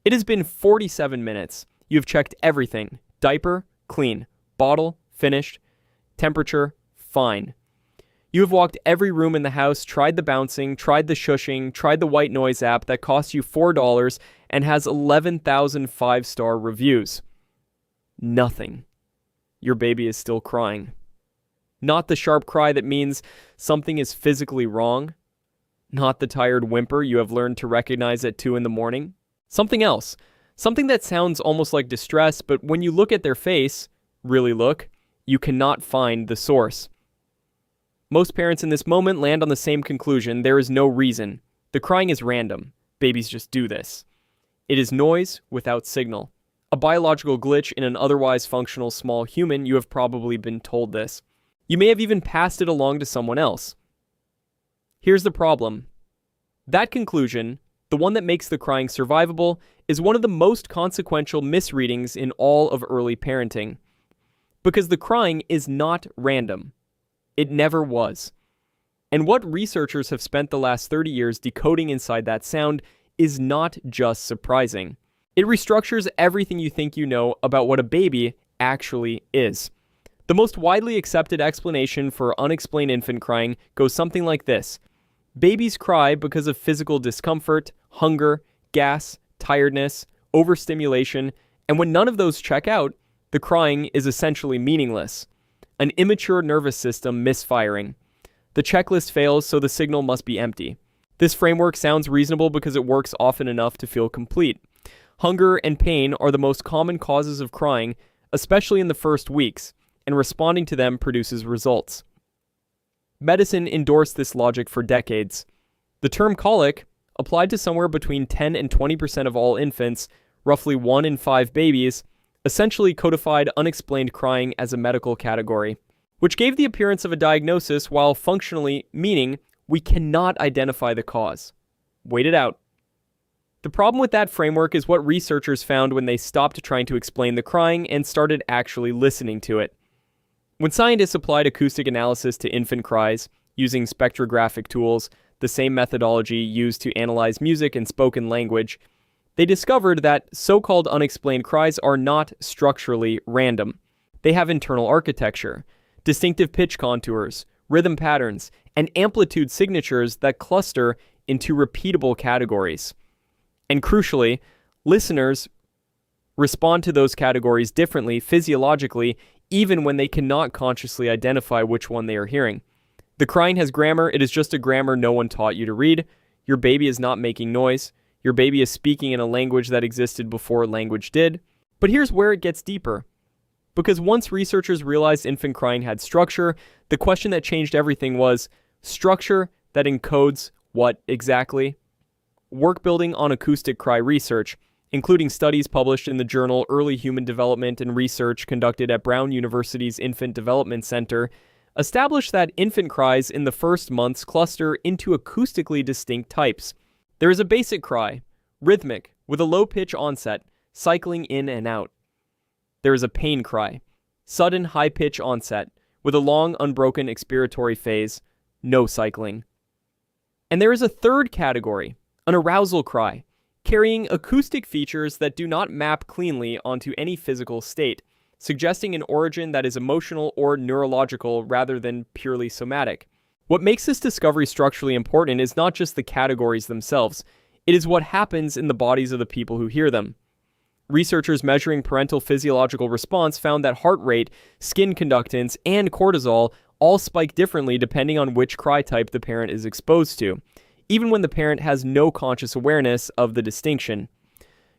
It has been 47 minutes. You have checked everything. Diaper, clean. Bottle, finished. Temperature, fine. You have walked every room in the house, tried the bouncing, tried the shushing, tried the white noise app that costs you $4 and has 11,000 five-star reviews. Nothing. Your baby is still crying. Not the sharp cry that means something is physically wrong. Not the tired whimper you have learned to recognize at 2 a.m. Something else. Something that sounds almost like distress, but when you look at their face, really look, you cannot find the source. Most parents in this moment land on the same conclusion: there is no reason. The crying is random. Babies just do this. It is noise without signal. A biological glitch in an otherwise functional small human. You have probably been told this. You may have even passed it along to someone else. Here's the problem. That conclusion, the one that makes the crying survivable, is one of the most consequential misreadings in all of early parenting. Because the crying is not random. It never was. And what researchers have spent the last 30 years decoding inside that sound is not just surprising. It restructures everything you think you know about what a baby actually is. The most widely accepted explanation for unexplained infant crying goes something like this. Babies cry because of physical discomfort, hunger, gas, tiredness, overstimulation, and when none of those check out, the crying is essentially meaningless. An immature nervous system misfiring. The checklist fails, so the signal must be empty. This framework sounds reasonable because it works often enough to feel complete. Hunger and pain are the most common causes of crying, especially in the first weeks, and responding to them produces results. Medicine endorsed this logic for decades. The term colic, applied to somewhere between 10 and 20% of all infants, roughly 1 in 5 babies, essentially codified unexplained crying as a medical category, which gave the appearance of a diagnosis while functionally meaning we cannot identify the cause. Wait it out. The problem with that framework is what researchers found when they stopped trying to explain the crying and started actually listening to it. When scientists applied acoustic analysis to infant cries, using spectrographic tools, the same methodology used to analyze music and spoken language, they discovered that so-called unexplained cries are not structurally random. They have internal architecture, distinctive pitch contours, rhythm patterns, and amplitude signatures that cluster into repeatable categories. And crucially, listeners respond to those categories differently physiologically, even when they cannot consciously identify which one they are hearing. The crying has grammar. It is just a grammar no one taught you to read. Your baby is not making noise. Your baby is speaking in a language that existed before language did. But here's where it gets deeper. Because once researchers realized infant crying had structure, the question that changed everything was structure that encodes what exactly? Work building on acoustic cry research, including studies published in the journal Early Human Development and Research conducted at Brown University's Infant Development Center, established that infant cries in the first months cluster into acoustically distinct types. There is a basic cry, rhythmic, with a low pitch onset, cycling in and out. There is a pain cry, sudden high pitch onset, with a long unbroken expiratory phase, no cycling. And there is a third category, an arousal cry, carrying acoustic features that do not map cleanly onto any physical state, suggesting an origin that is emotional or neurological rather than purely somatic. What makes this discovery structurally important is not just the categories themselves, it is what happens in the bodies of the people who hear them. Researchers measuring parental physiological response found that heart rate, skin conductance, and cortisol all spike differently depending on which cry type the parent is exposed to, even when the parent has no conscious awareness of the distinction.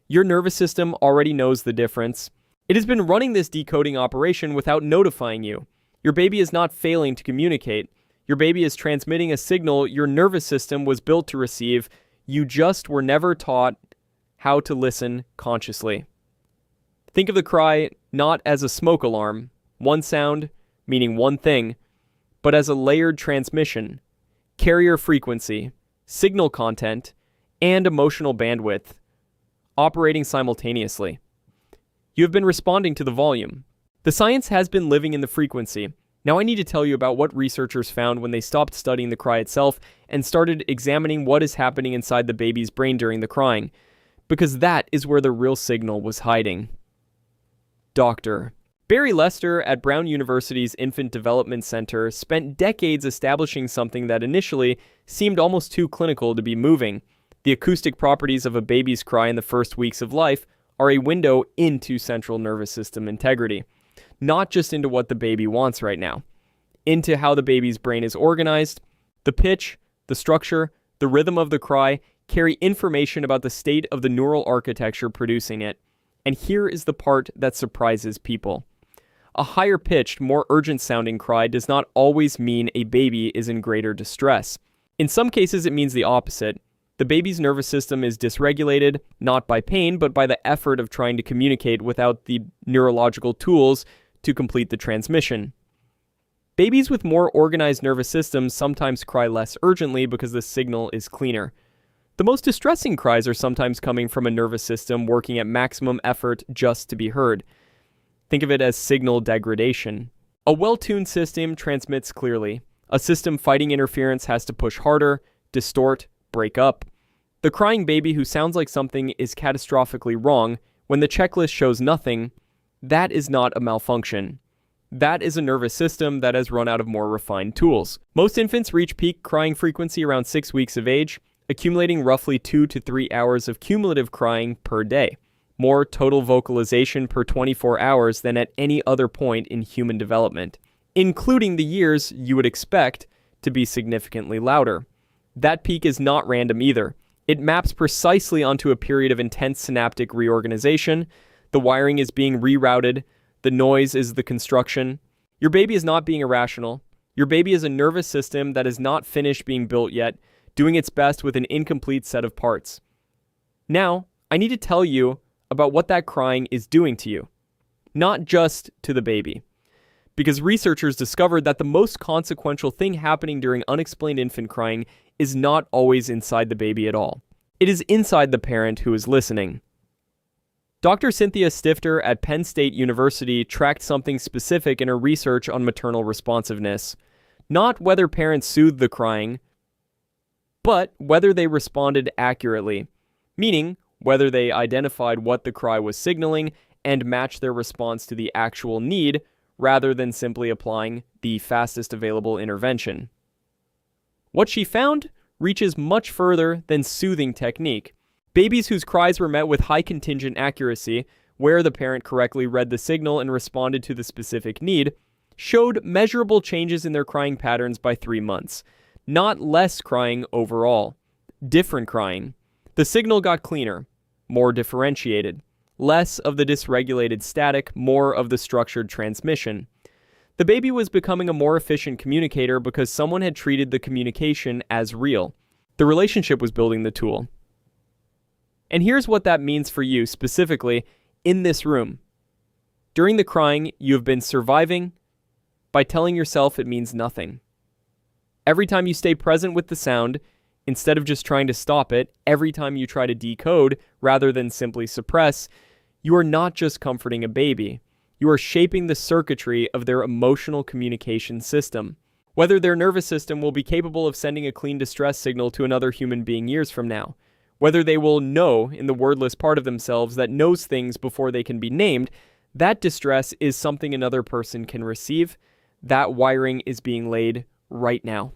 Your nervous system already knows the difference. It has been running this decoding operation without notifying you. Your baby is not failing to communicate. Your baby is transmitting a signal your nervous system was built to receive. You just were never taught how to listen consciously. Think of the cry not as a smoke alarm, one sound, meaning one thing, but as a layered transmission, carrier frequency, signal content, and emotional bandwidth, operating simultaneously. You have been responding to the volume. The science has been living in the frequency. Now I need to tell you about what researchers found when they stopped studying the cry itself and started examining what is happening inside the baby's brain during the crying. because that is where the real signal was hiding. Doctor. Barry Lester at Brown University's Infant Development Center spent decades establishing something that initially seemed almost too clinical to be moving. The acoustic properties of a baby's cry in the first weeks of life are a window into central nervous system integrity, not just into what the baby wants right now, into how the baby's brain is organized. The pitch, the structure, the rhythm of the cry carry information about the state of the neural architecture producing it. And here is the part that surprises people. A higher-pitched, more urgent-sounding cry does not always mean a baby is in greater distress. In some cases, it means the opposite. The baby's nervous system is dysregulated, not by pain, but by the effort of trying to communicate without the neurological tools to complete the transmission. Babies with more organized nervous systems sometimes cry less urgently because the signal is cleaner. The most distressing cries are sometimes coming from a nervous system working at maximum effort just to be heard. Think of it as signal degradation. A well-tuned system transmits clearly. A system fighting interference has to push harder, distort, break up. The crying baby who sounds like something is catastrophically wrong when the checklist shows nothing, that is not a malfunction. That is a nervous system that has run out of more refined tools. Most infants reach peak crying frequency around 6 weeks of age, accumulating roughly 2 to 3 hours of cumulative crying per day. More total vocalization per 24 hours than at any other point in human development, including the years you would expect to be significantly louder. That peak is not random either. It maps precisely onto a period of intense synaptic reorganization. The wiring is being rerouted. The noise is the construction. Your baby is not being irrational. Your baby is a nervous system that is not finished being built yet, doing its best with an incomplete set of parts. Now, I need to tell you about what that crying is doing to you, not just to the baby. Because researchers discovered that the most consequential thing happening during unexplained infant crying is not always inside the baby at all. It is inside the parent who is listening. Dr. Cynthia Stifter at Penn State University tracked something specific in her research on maternal responsiveness. Not whether parents soothed the crying, but whether they responded accurately, meaning whether they identified what the cry was signaling and matched their response to the actual need rather than simply applying the fastest available intervention. What she found reaches much further than soothing technique. Babies whose cries were met with high contingent accuracy, where the parent correctly read the signal and responded to the specific need, showed measurable changes in their crying patterns by 3 months. Not less crying overall. Different crying. The signal got cleaner, more differentiated. Less of the dysregulated static, more of the structured transmission. The baby was becoming a more efficient communicator because someone had treated the communication as real. The relationship was building the tool. And here's what that means for you specifically in this room. During the crying, you have been surviving by telling yourself it means nothing. Every time you stay present with the sound, instead of just trying to stop it, every time you try to decode rather than simply suppress, you are not just comforting a baby. You are shaping the circuitry of their emotional communication system. Whether their nervous system will be capable of sending a clean distress signal to another human being years from now. Whether they will know in the wordless part of themselves that knows things before they can be named, that distress is something another person can receive. That wiring is being laid right now.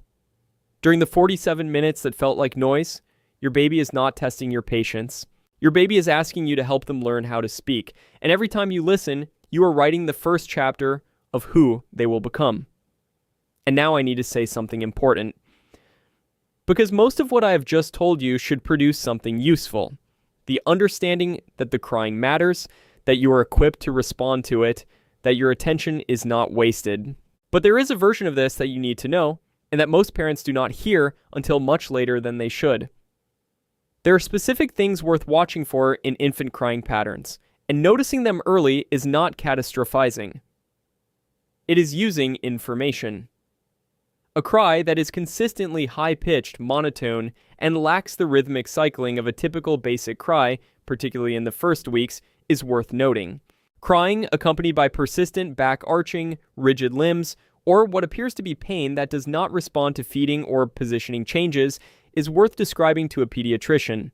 During the 47 minutes that felt like noise, your baby is not testing your patience. Your baby is asking you to help them learn how to speak. And every time you listen, you are writing the first chapter of who they will become. And now I need to say something important. Because most of what I have just told you should produce something useful. The understanding that the crying matters, that you are equipped to respond to it, that your attention is not wasted. But there is a version of this that you need to know, and that most parents do not hear until much later than they should. There are specific things worth watching for in infant crying patterns, and noticing them early is not catastrophizing. It is using information. A cry that is consistently high-pitched, monotone, and lacks the rhythmic cycling of a typical basic cry, particularly in the first weeks, is worth noting. Crying accompanied by persistent back-arching, rigid limbs, or what appears to be pain that does not respond to feeding or positioning changes is worth describing to a pediatrician.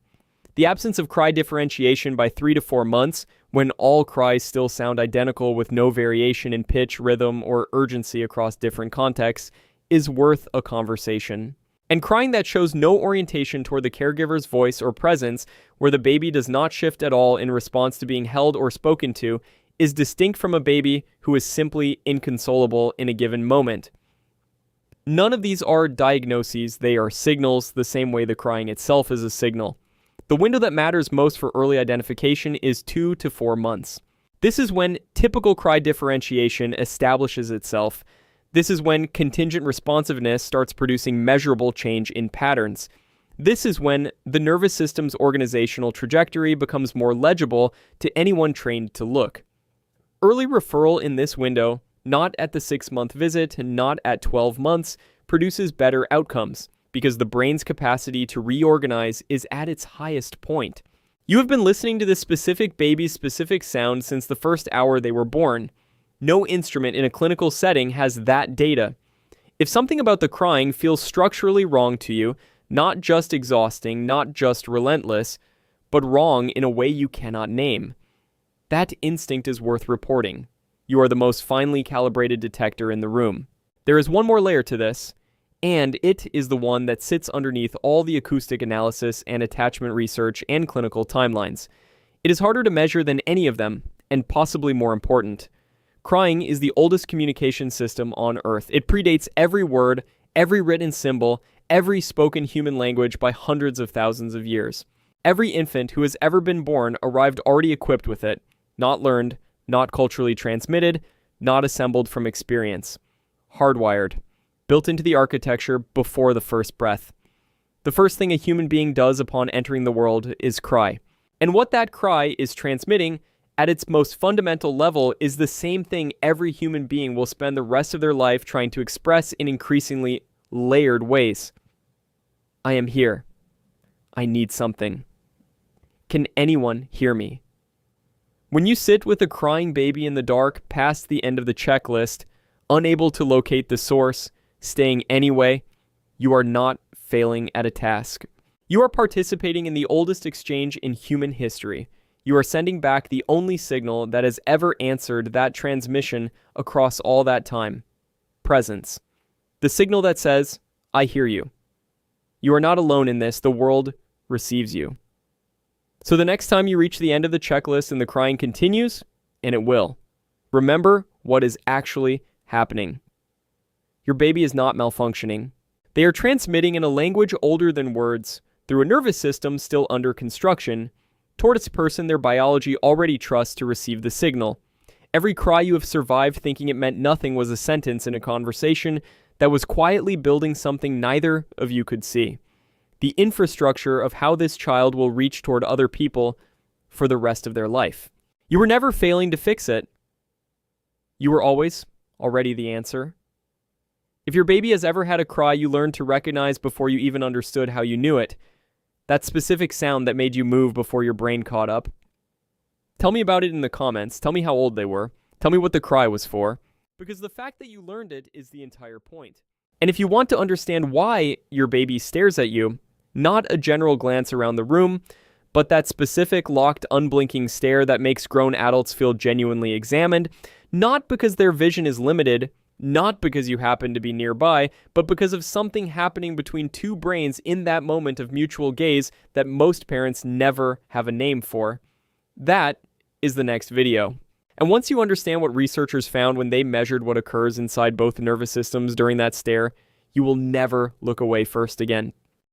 The absence of cry differentiation by 3 to 4 months, when all cries still sound identical with no variation in pitch, rhythm, or urgency across different contexts, is worth a conversation. And crying that shows no orientation toward the caregiver's voice or presence, where the baby does not shift at all in response to being held or spoken to, is distinct from a baby who is simply inconsolable in a given moment. None of these are diagnoses, they are signals, the same way the crying itself is a signal. The window that matters most for early identification is 2 to 4 months. This is when typical cry differentiation establishes itself. This is when contingent responsiveness starts producing measurable change in patterns. This is when the nervous system's organizational trajectory becomes more legible to anyone trained to look. Early referral in this window, not at the 6-month visit, not at 12 months, produces better outcomes because the brain's capacity to reorganize is at its highest point. You have been listening to this specific baby's specific sound since the first hour they were born. No instrument in a clinical setting has that data. If something about the crying feels structurally wrong to you, not just exhausting, not just relentless, but wrong in a way you cannot name, that instinct is worth reporting. You are the most finely calibrated detector in the room. There is one more layer to this, and it is the one that sits underneath all the acoustic analysis and attachment research and clinical timelines. It is harder to measure than any of them, and possibly more important. Crying is the oldest communication system on Earth. It predates every word, every written symbol, every spoken human language by hundreds of thousands of years. Every infant who has ever been born arrived already equipped with it, not learned, not culturally transmitted, not assembled from experience. Hardwired, built into the architecture before the first breath. The first thing a human being does upon entering the world is cry. And what that cry is transmitting at its most fundamental level is the same thing every human being will spend the rest of their life trying to express in increasingly layered ways. I am here. I need something. Can anyone hear me? When you sit with a crying baby in the dark past the end of the checklist, unable to locate the source, staying anyway, you are not failing at a task. You are participating in the oldest exchange in human history. You are sending back the only signal that has ever answered that transmission across all that time. Presence. The signal that says, I hear you. You are not alone in this. The world receives you. So the next time you reach the end of the checklist and the crying continues, and it will, remember what is actually happening. Your baby is not malfunctioning. They are transmitting in a language older than words, through a nervous system still under construction, toward its person their biology already trusts to receive the signal. Every cry you have survived thinking it meant nothing was a sentence in a conversation that was quietly building something neither of you could see. The infrastructure of how this child will reach toward other people for the rest of their life. You were never failing to fix it. You were always already the answer. If your baby has ever had a cry you learned to recognize before you even understood how you knew it, that specific sound that made you move before your brain caught up, tell me about it in the comments. Tell me how old they were. Tell me what the cry was for. Because the fact that you learned it is the entire point. And if you want to understand why your baby stares at you, not a general glance around the room, but that specific locked, unblinking stare that makes grown adults feel genuinely examined, not because their vision is limited, not because you happen to be nearby, but because of something happening between two brains in that moment of mutual gaze that most parents never have a name for. That is the next video. And once you understand what researchers found when they measured what occurs inside both nervous systems during that stare, you will never look away first again.